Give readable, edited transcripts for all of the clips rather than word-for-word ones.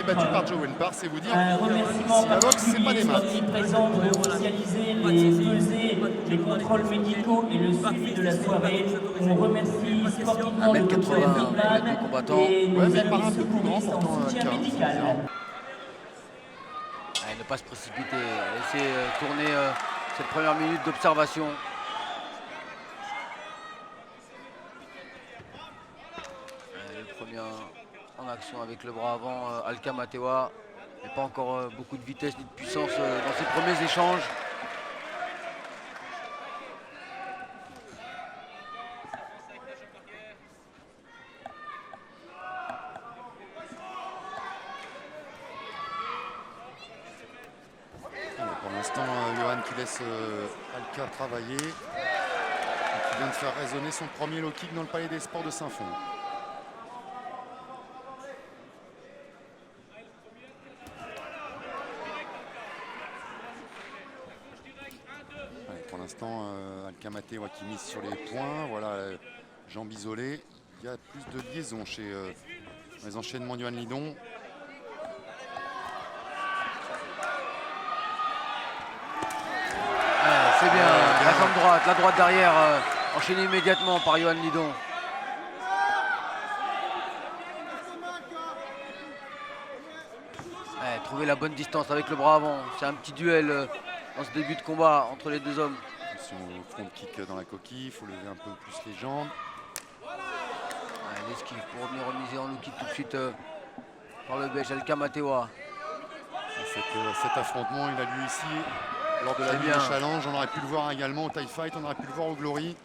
été battu par Joe Wenpar, c'est vous dire Un remerciement si la boxe, c'est pas des maths. présent pour officialiser les pesées, les contrôles médicaux et le suivi de la soirée. On remercie sportivement le docteur 1m80 Eric pour les deux Mann combattants. et nos Ouais, mais il amis paraît un peu plus grand secouristes en pourtant, soutien Alka, médical. Ne pas se précipiter, laisser tourner cette première minute d'observation. Le premier en action avec le bras avant, Alka Matewa. Mais pas encore beaucoup de vitesse ni de puissance dans ses premiers échanges. Pour l'instant, Johan qui laisse Alka travailler et qui vient de faire résonner son premier low kick dans le Palais des Sports de Saint-Fond. Pour l'instant, Alka Matewa qui mise sur les points. Voilà, jambes isolées. Il y a plus de liaison chez les enchaînements de Johan Lidon. C'est bien, la jambe droite, la droite derrière, enchaînée immédiatement par Johan Lidon. Trouver la bonne distance avec le bras avant. C'est un petit duel dans ce début de combat entre les deux hommes. Attention au front kick dans la coquille, il faut lever un peu plus les jambes. L'esquive pour venir remiser en low kick tout de suite par le belge Alka Matewa. Cet affrontement, il a lieu ici lors de la Ligue des Challenges. On aurait pu le voir également au TIE Fight, on aurait pu le voir au Glory.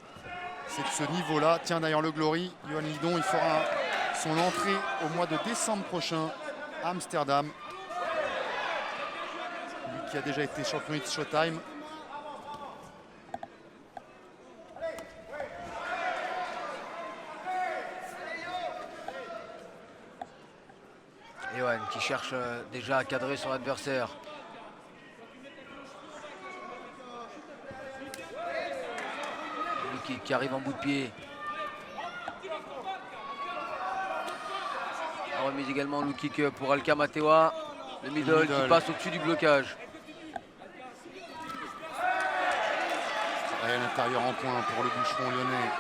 C'est de ce niveau-là. Tiens, d'ailleurs, le Glory, Johan Lidon, il fera son entrée au mois de décembre prochain à Amsterdam. Lui qui a déjà été champion It's Showtime. Johan qui cherche déjà à cadrer son adversaire. Qui arrive en bout de pied. La remise également low kick pour Alka Matewa. Le middle qui passe au-dessus du blocage. Et à l'intérieur en point pour le bûcheron lyonnais.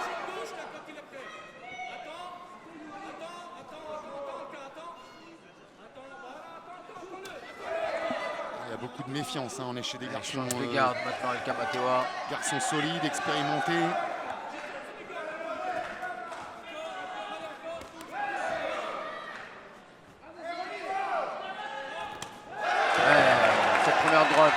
Il y a beaucoup de méfiance, hein. On est chez des garçons. De garde maintenant Alka Matewa. Garçons solides, expérimentés. Cette première droite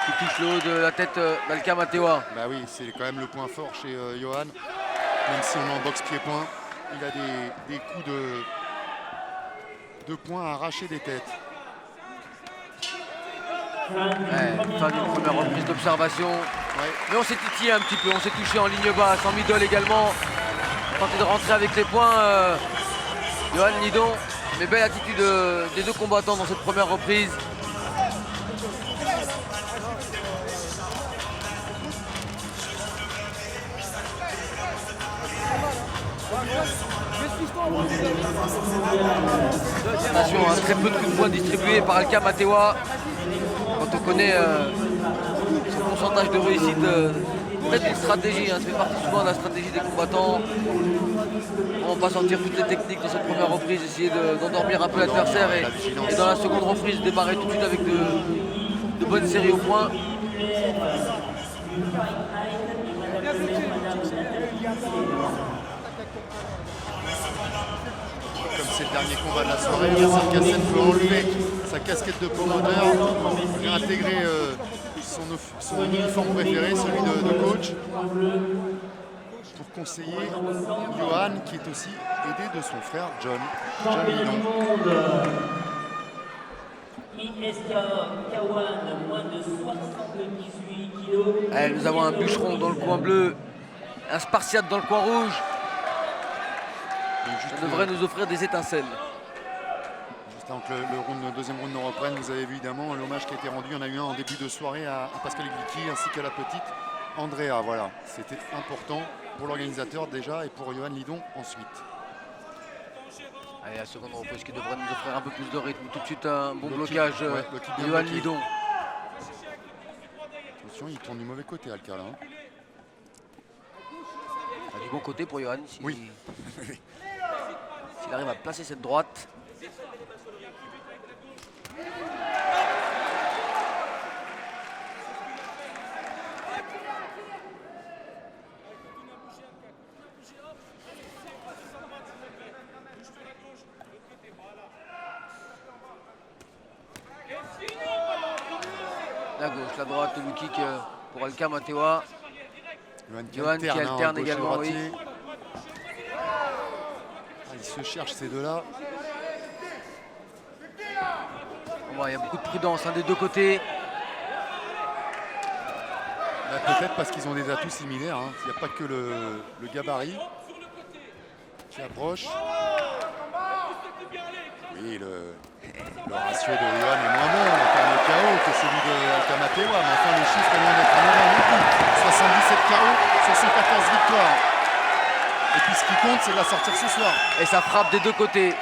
qui touche le haut de la tête d'Alka Matewa. Bah oui, c'est quand même le point fort chez Johan. Même si on est en boxe pied-point, il a des coups de poing à arracher des têtes. Fin d'une première reprise d'observation. Mais on s'est titillé un petit peu, on s'est touché en ligne basse, en middle également. Tenter de rentrer avec les points. Johan Lidon, mais belle attitude des deux combattants dans cette première reprise. Attention, hein, très peu de coups de poing distribués par Alka Matewa. Quand on connaît son pourcentage de réussite, peut-être une stratégie, hein, ça fait partie souvent de la stratégie des combattants. On va pas sortir toutes les techniques dans cette première reprise, essayer d'endormir un peu l'adversaire et dans la seconde reprise démarrer tout de suite avec de bonnes séries au point. Comme c'est le dernier combat de la soirée, Vincent Cassel peut enlever sa casquette de promoteur, réintégrer son uniforme préféré, celui de coach, pour conseiller Johan, qui est aussi aidé de son frère John Lidon. Nous avons un bûcheron dans le coin bleu, un spartiate dans le coin rouge. Ça devrait nous offrir des étincelles. Juste avant que le deuxième round ne reprenne, vous avez vu évidemment l'hommage qui a été rendu. Il y en a eu un en début de soirée à Pascal Glicki ainsi qu'à la petite Andrea. Voilà, c'était important pour l'organisateur déjà et pour Johan Lidon ensuite. Allez, la seconde reprise qui devrait nous offrir un peu plus de rythme. Tout de suite, un bon blocage de bien Yohan bloqué. Lidon. Attention, il tourne du mauvais côté, Alka, là. Du bon côté pour Yohan. Oui. S'il arrive à placer cette droite. La gauche, la droite, le kick pour Alka Matewa. Yohan qui alterne également, oui. Ils se cherchent ces deux-là. Bon, il y a beaucoup de prudence des deux côtés. Peut-être parce qu'ils ont des atouts similaires. Il n'y a pas que le gabarit qui approche. Oui, le ratio de Yohan est moins bon en termes de KO que celui de Alka Matewa, mais enfin le chiffre est loin d'être anodin non plus. 77 KO sur 114 victoires. Et puis ce qui compte, c'est de la sortir ce soir. Et ça frappe des deux côtés.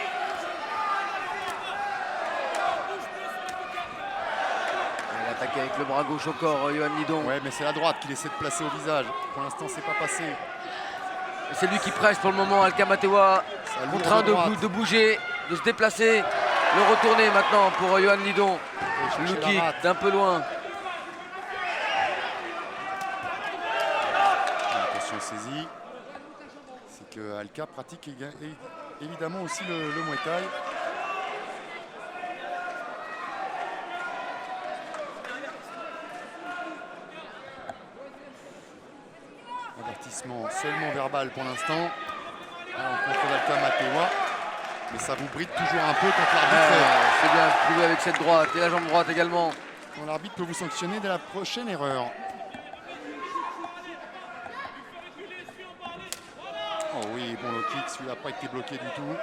Il attaque avec le bras gauche au corps, Yohan Lidon. Ouais, mais c'est la droite qu'il essaie de placer au visage. Pour l'instant, c'est pas passé. C'est lui qui presse pour le moment. Alka Matewa contraint de bouger, de se déplacer, le retourner maintenant pour Yohan Lidon. Le kick d'un peu loin. Attention saisie. C'est que Alka pratique évidemment aussi le Muay Thai. Avertissement seulement verbal pour l'instant. En contre d'Alka Matewa. Mais ça vous bride toujours un peu quand l'arbitre. C'est bien trouvé avec cette droite et la jambe droite également. Quand l'arbitre peut vous sanctionner dès la prochaine erreur. Oh oui, bon low kick, celui-là n'a pas été bloqué du tout.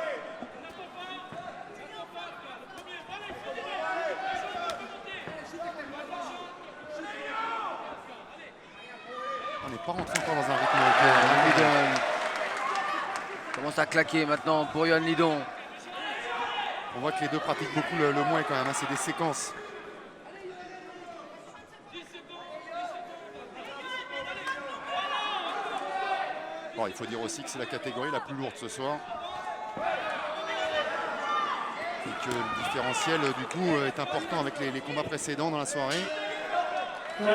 On n'est pas rentré encore dans un rythme Lidon commence à claquer maintenant pour Yohan Lidon. On voit que les deux pratiquent beaucoup le Muay quand même, c'est des séquences. Bon, il faut dire aussi que c'est la catégorie la plus lourde ce soir. Et que le différentiel du coup est important avec les combats précédents dans la soirée. Il y a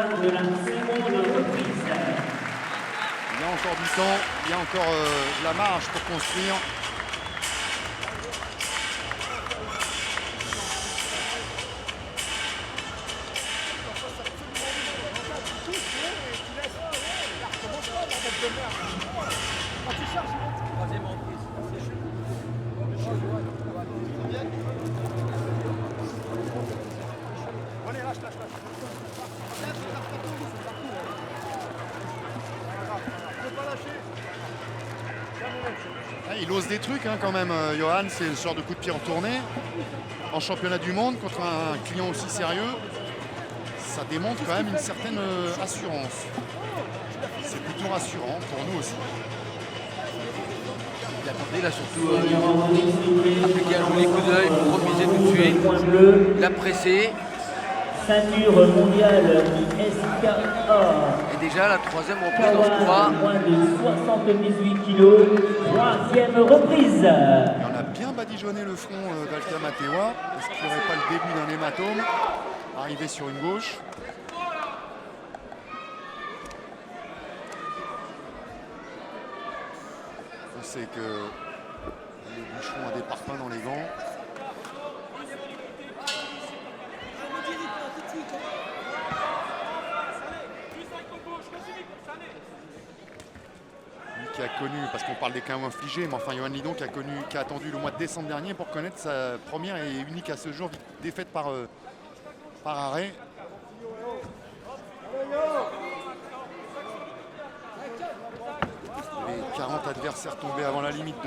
encore du temps, il y a encore de la marge pour construire. Il ose des trucs quand même, Yohan, c'est ce genre de coup de pied retourné. En championnat du monde contre un client aussi sérieux, ça démontre quand même une certaine assurance. C'est plutôt rassurant pour nous aussi. Il a surtout appliqué un joli coup d'œil pour remiser tout de suite. Il a pressé. Ceinture mondiale ISKA. Et déjà la troisième reprise dans ce combat. Moins de 78 kilos, troisième reprise. Et on a bien badigeonné le front d'Alka Matewa. Est-ce qu'il n'y aurait pas le début d'un hématome? Arrivé sur une gauche. On sait que le boucheron a des parpaings dans les gants. Qui a connu, parce qu'on parle des KO infligés, mais enfin Yohan Lidon qui a attendu le mois de décembre dernier pour connaître sa première et unique à ce jour défaite par arrêt. Les 40 adversaires tombés avant la limite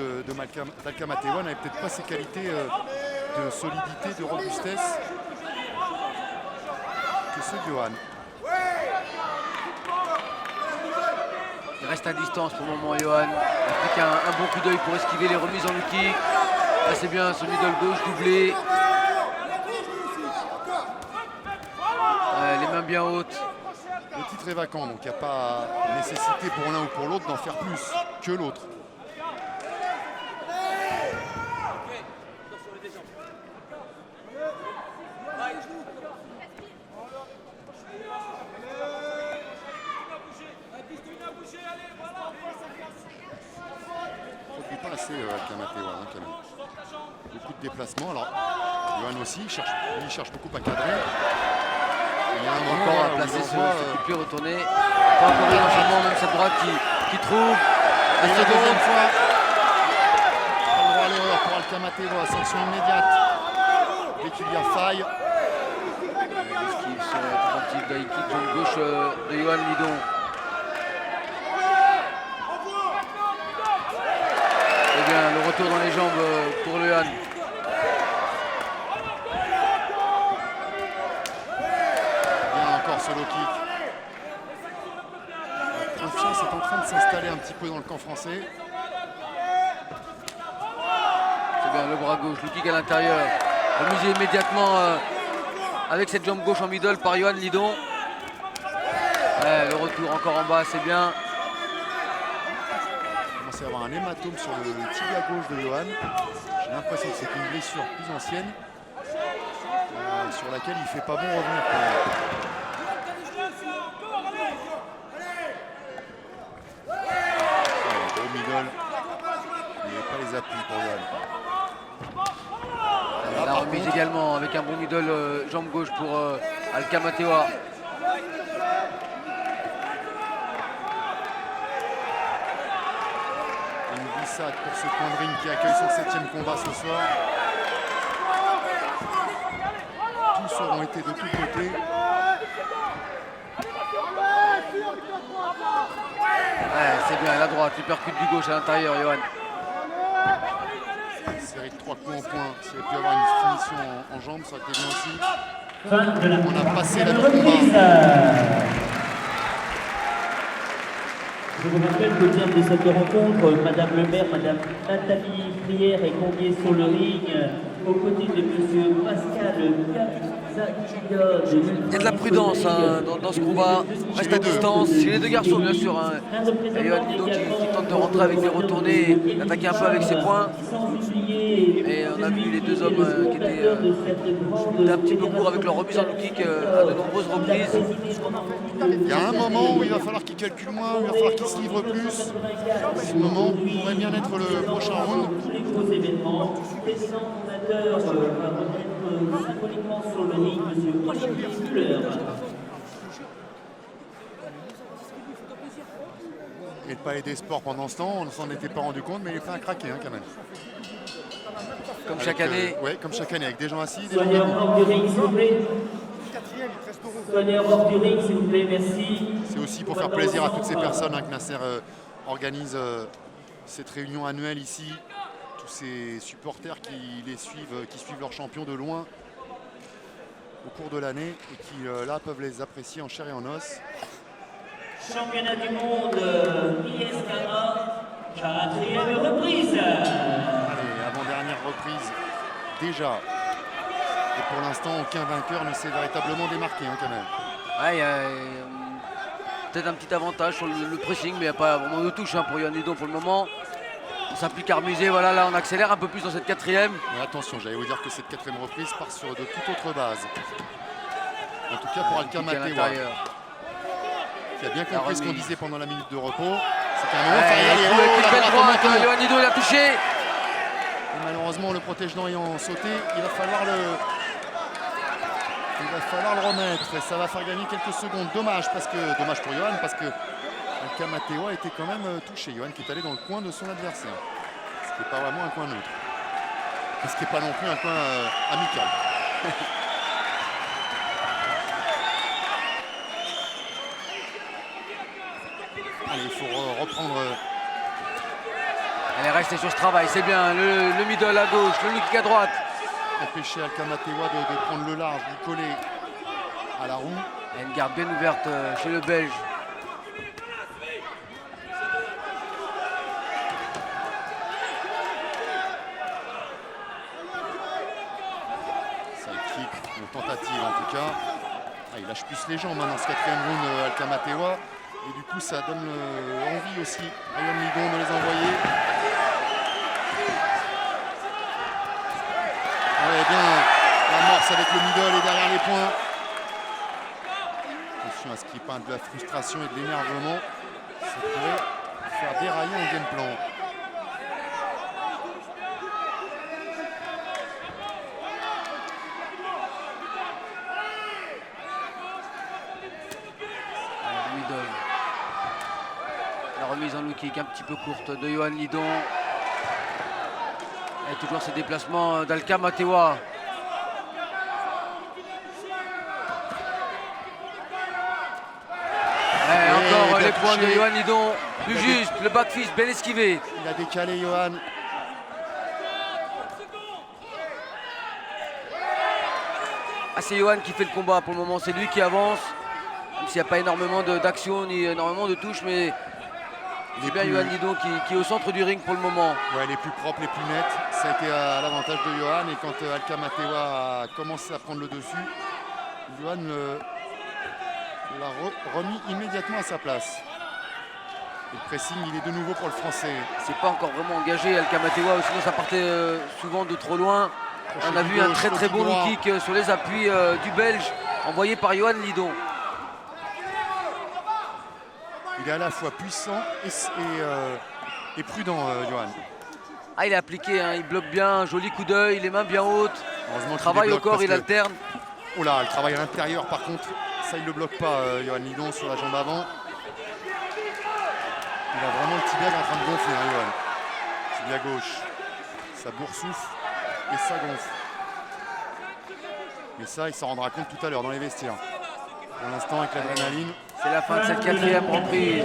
d'Alka Matewa n'avaient peut-être pas ces qualités de solidité, de robustesse que ceux de Yohan. Il reste à distance pour le moment, Yohan. Il a pris un bon coup d'œil pour esquiver les remises en low kick. Là c'est bien ce middle gauche doublé. Ouais, les mains bien hautes. Le titre est vacant, donc il n'y a pas nécessité pour l'un ou pour l'autre d'en faire plus que l'autre. Il ne pas assez Alcamatewa, hein, quand même. Beaucoup de déplacements. Alors, Yohan aussi, il cherche beaucoup à cadrer. Il y a un moment Encore à placer ce coup de pied retourné. Pas encore un enchaînement, même sa droite qui trouve. Et la deuxième fois. Pas le droit à l'erreur pour Alcamatewa. Sanction immédiate. Dès qu'il y a faille. L'esquive sur la tentative d'high kick jambe gauche de Yohan Lidon. Et bien le retour dans les jambes pour le Yohan. Ce low kick. La confiance est en train de s'installer un petit peu dans le camp français. C'est bien le bras gauche, le kick à l'intérieur. Remisé immédiatement avec cette jambe gauche en middle par Yohan Lidon. Ouais, le retour encore en bas, c'est bien. Il commence à y avoir un hématome sur le tibia gauche de Yohan. J'ai l'impression que c'est une blessure plus ancienne sur laquelle il ne fait pas bon revenir. Il n'y a pas les appuis pour Yohan. La remise également avec un bon middle jambe gauche pour Alcamatewa. Une glissade pour ce coin de ring qui accueille son 7e combat ce soir. Tous auront été de tous côtés. Ouais, c'est bien, la droite, il percute du gauche à l'intérieur, Yohan. Série de 3 coups en point. S'il y a pu y avoir une finition en jambes, ça a été bien aussi. On a passé la reprise. Je vous rappelle qu'au terme de cette rencontre, Madame le maire, Madame Nathalie Frière est conviée sur le ring aux côtés de Monsieur Pascal Capzaquillon. Il y a de la prudence hein, dans ce combat, reste à distance, c'est les deux garçons bien sûr. Hein. Et Yohan Lidon qui tente de rentrer avec des retournées, d'attaquer un peu avec ses poings. Et on a vu les deux hommes qui étaient un petit peu courts avec leur remise en low kick à de nombreuses reprises. Il y a un moment où il va falloir qu'il calcule moins, où il va falloir qu'il se livre plus. Ce moment pourrait bien être le prochain round. Et le Palais des Sports pendant ce temps, on ne s'en était pas rendu compte, mais il fait un craqué hein, quand même. Comme chaque année. Oui, comme chaque année, avec des gens assis. Des Soigneur hors du ring, s'il vous plaît. Soigneur hors du ring, s'il vous plaît, merci. C'est aussi pour faire plaisir à toutes ces personnes hein, que Nasser organise cette réunion annuelle ici. Tous ces supporters qui suivent leurs champions de loin au cours de l'année et qui là peuvent les apprécier en chair et en os. Championnat du monde ISKA, 4e reprise. Allez, avant-dernière reprise déjà. Et pour l'instant, aucun vainqueur ne s'est véritablement démarqué hein, quand même. Ouais, il y a peut-être un petit avantage sur le pressing, mais il n'y a pas vraiment de touche hein, pour Yohan Lidon pour le moment. On s'applique à remiser, voilà, là on accélère un peu plus dans cette 4e. Mais attention, j'allais vous dire que cette 4e reprise part sur de toute autre base. En tout cas pour Alcamatewa, qui a bien compris ce qu'on disait pendant la minute de repos. C'est qu'à un moment, Yohan Lidon il a touché. Et malheureusement, le protège-dents ayant sauté, il va falloir le remettre. Et ça va faire gagner quelques secondes. Dommage pour Yohan, parce que Alcamatewa était quand même touché. Yohan qui est allé dans le coin de son adversaire. Ce qui n'est pas vraiment un coin neutre. Et ce qui n'est pas non plus un coin amical. Allez, il faut reprendre. Elle est restée sur ce travail, c'est bien. Le middle à gauche, le kick à droite. Empêcher Alcamatewa de prendre le large, de coller à la roue. Et une garde bien ouverte chez le Belge. tentative en tout cas. Ah, il lâche plus les jambes dans ce quatrième round, Alcama Tewa. Et du coup, ça donne envie aussi à Yohan Lidon de les envoyer. Ouais, bien l'amorce avec le middle et derrière les points. Attention à ce qu'il n'y ait pas de la frustration et de l'énervement. Ça pourrait faire dérailler un game plan. La remise en low kick un petit peu courte de Yohan Lidon. Et toujours ces déplacements d'Alcama Tewa. Encore les points de Yohan Lidon. Plus juste, le back fist bien esquivé. Il a décalé Yohan. Ah, c'est Yohan qui fait le combat pour le moment, c'est lui qui avance. Même s'il n'y a pas énormément d'action ni énormément de touches, mais c'est bien Yohan Lidon qui est au centre du ring pour le moment. Ouais, les plus propres, les plus nets. Ça a été à l'avantage de Yohan. Et quand Alcama Tewa a commencé à prendre le dessus, Yohan l'a remis immédiatement à sa place. Et le pressing, il est de nouveau pour le Français. C'est pas encore vraiment engagé Alcama Tewa, sinon ça partait souvent de trop loin. On a vu un très bon low kick sur les appuis du Belge, envoyé par Yohan Lidon. Il est à la fois puissant et prudent, Yohan. Ah, il est appliqué, hein, il bloque bien, joli coup d'œil, les mains bien hautes. Heureusement travail au corps, il alterne. Oh là, le travail à l'intérieur par contre, ça il ne le bloque pas, Yohan Lidon sur la jambe avant. Il a vraiment le tibia qui est en train de gonfler, hein, Yohan. Tibia gauche, ça boursoufle et ça gonfle. Mais ça, il s'en rendra compte tout à l'heure dans les vestiaires. Pour l'instant, avec l'adrénaline. C'est la fin de cette quatrième reprise.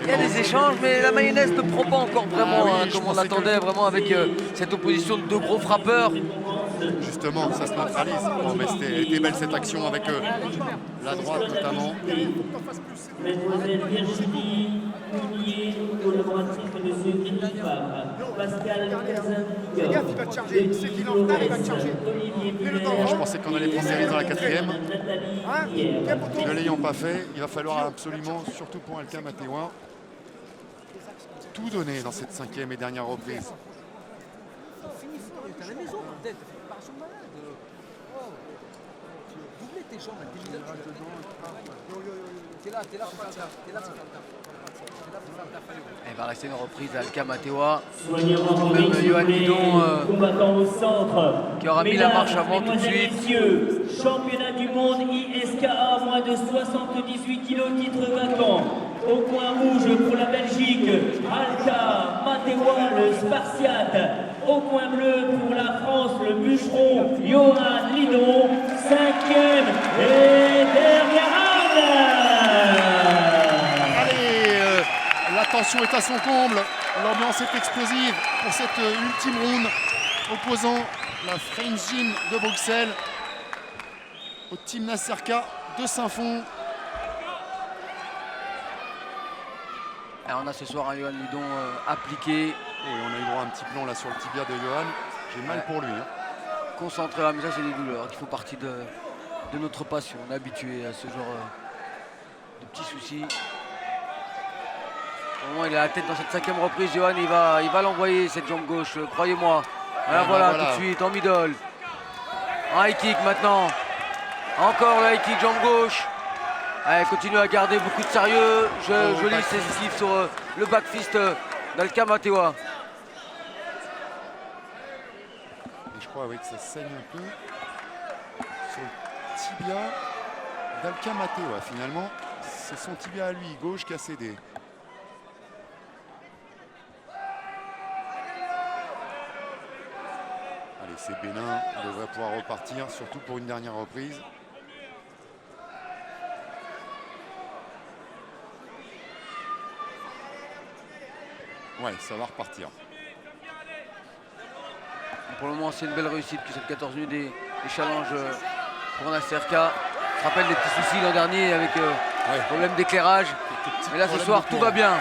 Il y a des échanges, mais la mayonnaise ne prend pas encore vraiment, oui, comme on l'attendait, vraiment avec cette opposition de deux gros frappeurs. Justement, ça se neutralise. Oh, mais elle était belle cette action avec la droite notamment. Mademoiselle Virginie Mounier, collaboratrice de M. Guy Pascal Fais gaffe, il va te charger. C'est qu'il en retard, il va te charger. Je pensais qu'on allait prendre des risques dans la quatrième. Hein? Ne l'ayant pas fait, il va falloir absolument, surtout pour Alcama Tewa, tout donner dans cette cinquième et dernière reprise. T'es à la maison, peut-être. Par son malade. Doubler tes jambes, t'es là, t'es là pour faire le taf. T'es là pour faire le taf. Il va rester une reprise à Alcama Tewa. Soyez Même Yohan Lidon combattant au centre. qui aura mis la marche avant tout de suite. Messieurs, championnat du monde ISKA, moins de 78 kg, titre vacant. Au coin rouge pour la Belgique, Alcama Tewa, le Spartiate. Au coin bleu pour la France, le bûcheron, Yohan Lidon. Cinquième et dernière round. La tension est à son comble, l'ambiance est explosive pour cette ultime round opposant la French Gym de Bruxelles au Team Nacerca de Saint-Fond. On a ce soir un Yohan Lidon appliqué. Oui, on a eu droit à un petit plan là sur le tibia de Yohan. J'ai mal pour lui. Hein. Concentré, mais ça c'est des douleurs qui font partie de notre passion. On est habitué à ce genre de petits soucis. Au moment, il a la tête dans cette cinquième reprise, Yohan, il va l'envoyer cette jambe gauche, croyez-moi. Voilà, tout de suite, en middle. Un high kick maintenant. Encore le high kick, jambe gauche. Allez, continue à garder beaucoup de sérieux. Joli esquive sur le back fist d'Alcama Tewa. Et je crois que ça saigne un peu sur le tibia d'Alcama Tewa. Finalement, c'est son tibia à lui, gauche, qui a cédé. Allez, c'est bénin, on devrait pouvoir repartir, surtout pour une dernière reprise. Ouais, ça va repartir. Pour le moment, c'est une belle réussite que cette 14 minutes des challenges pour Nacerca. Je te rappelle les petits soucis l'an dernier avec problème d'éclairage. Mais là, ce soir, tout va bien.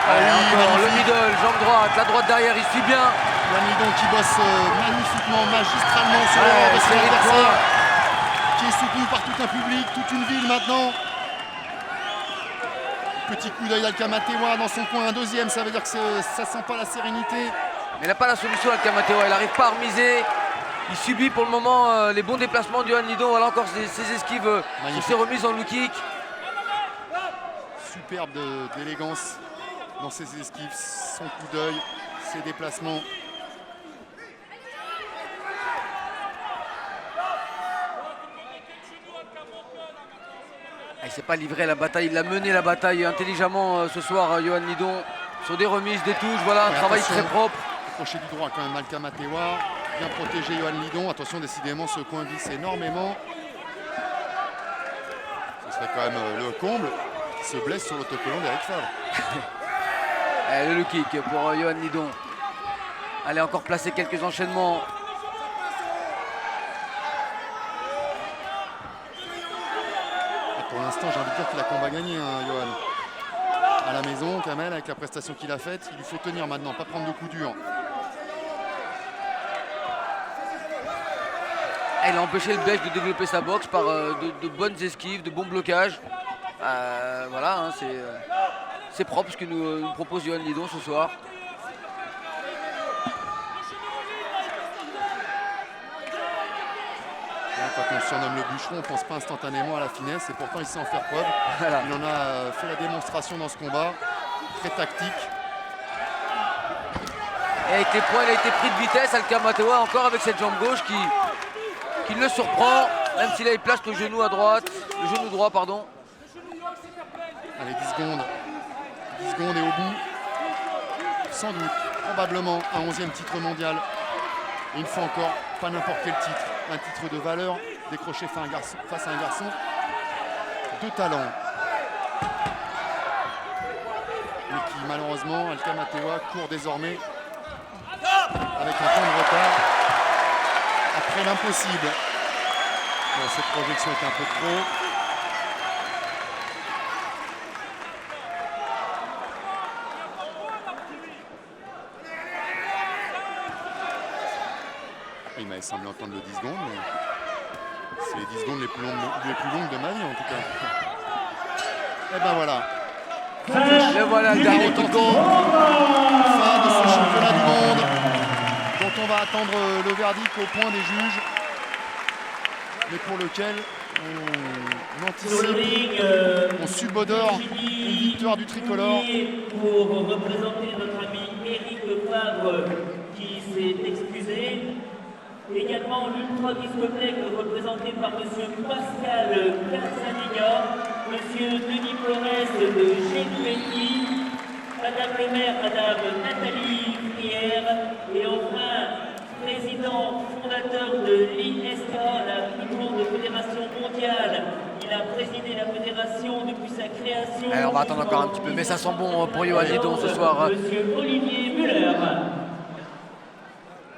Ah oui, encore le middle, jambe droite, la droite derrière, il suit bien. Yohan Lidon qui bosse magnifiquement, magistralement sur l'erreur de son série de adversaire, points. qui est soutenu par tout un public, toute une ville maintenant. Petit coup d'œil d'Alcamatewa dans son coin, un deuxième, ça veut dire que ça sent pas la sérénité. Mais il n'a pas la solution Alcamatewa, il n'arrive pas à remiser. Il subit pour le moment les bons déplacements de Yohan Lidon. Voilà encore ses esquives sur ses remises en low kick. Superbe d'élégance dans ses esquives, son coup d'œil, ses déplacements. Il ne s'est pas livré à la bataille, il a mené la bataille intelligemment ce soir, Yohan Lidon, sur des remises, des touches, voilà, un travail très propre. Crochet du droit quand même, Alcamatewa, bien protégé Yohan Lidon. Attention, décidément, ce coin glisse énormément. Ce serait quand même le comble. Il se blesse sur l'autocollant d'Eric Favre. Le low kick pour Yohan Lidon. Allez, encore placer quelques enchaînements. Pour l'instant, j'ai envie de dire qu'il a combat gagné, hein, Yohan. À la maison, Kamel, avec la prestation qu'il a faite, il lui faut tenir maintenant, pas prendre de coups durs. Elle a empêché le Belge de développer sa boxe par de bonnes esquives, de bons blocages. Voilà, hein, c'est propre ce que nous propose Yohan Lidon ce soir. Quand on le surnomme le bûcheron, on ne pense pas instantanément à la finesse et pourtant il sait en faire preuve. Voilà. Il en a fait la démonstration dans ce combat, très tactique. Et avec les points, il a été pris de vitesse, Alcamatewa encore avec cette jambe gauche qui le surprend, même s'il il place le genou à droite, le genou droit pardon. Allez, 10 secondes. 10 secondes et au bout, sans doute, probablement un 11e titre mondial. Et une fois encore, pas n'importe quel titre. Un titre de valeur décroché face à un garçon de talent. Mais qui malheureusement, Alcamatewa court désormais avec un temps de retard après l'impossible. Bon, cette projection est un peu trop. Il m'avait semblé entendre le 10 secondes, mais c'est les 10 secondes les plus longues de ma vie en tout cas. Et ben voilà. Et voilà le dernier coup de gong. Fin de ce championnat du monde dont on va attendre le verdict au point des juges, mais pour lequel on anticipe, on subodore une victoire du tricolore. Pour représenter notre ami Éric Favre qui s'est excusé. Également l'ultra discothèque représentée par M. Pascal Carzaniga, M. Denis Flores de GQI, Madame le maire, Madame Nathalie Frière, et enfin, président fondateur de l'ISKA, la plus grande fédération mondiale. Il a présidé la fédération depuis sa création. Allez, on va attendre encore un petit peu, mais ça sent bon pour Yohan Lidon ce soir. Monsieur Olivier Muller.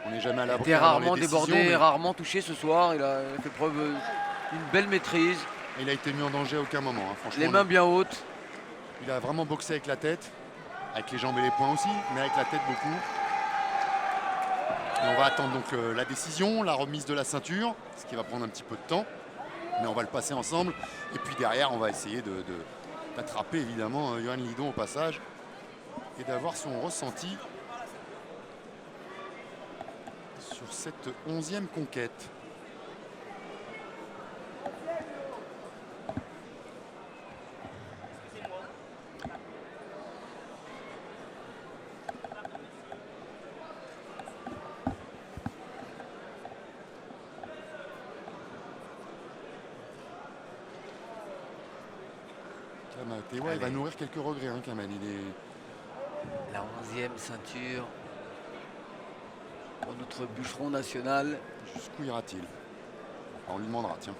On n'est jamais à l'abri. Il était rarement dans les décisions, débordé, mais rarement touché ce soir. Il a fait preuve d'une belle maîtrise. il a été mis en danger à aucun moment, hein, franchement. Les mains bien hautes. Il a vraiment boxé avec la tête, avec les jambes et les poings aussi, mais avec la tête beaucoup. Et on va attendre donc la décision, la remise de la ceinture, ce qui va prendre un petit peu de temps, mais on va le passer ensemble. Et puis derrière, on va essayer d'attraper évidemment Yohan Lidon au passage et d'avoir son ressenti sur cette 11e conquête. Théo, il va nourrir quelques regrets, hein, Kamel. Il est... La 11e ceinture pour notre bûcheron national. Jusqu'où ira-t-il? On lui demandera, tiens.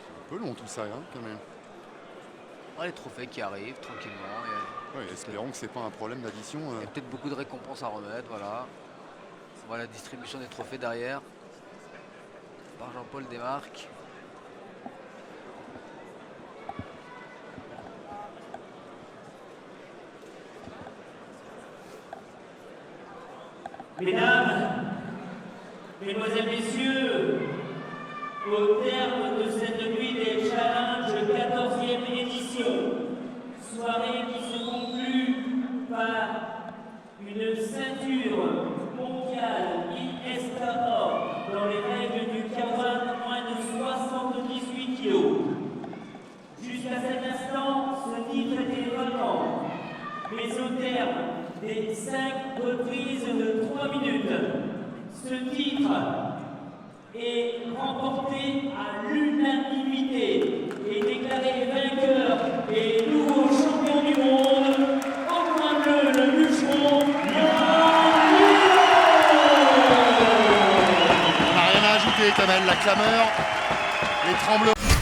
C'est un peu long tout ça, hein, quand même. Les trophées qui arrivent tranquillement. Ouais, espérons que c'est pas un problème d'addition. Il y a peut-être beaucoup de récompenses à remettre, voilà. On voit la distribution des trophées derrière par Jean-Paul Desmarques. Mesdames, Mesdemoiselles, Messieurs, au terme de cette nuit des challenges 14e édition, soirée qui se conclut par une ceinture mondiale ISKA dans les règles du K1 moins de 78 kg. Jusqu'à cet instant, ce titre était vacant, mais au terme des 5 reprises de 3 minutes, ce titre est remporté à l'unanimité et déclaré vainqueur et nouveau champion du monde, au coin bleu, le bûcheron. On n'a rien à ajouter, Kamel, la clameur, les tremblements.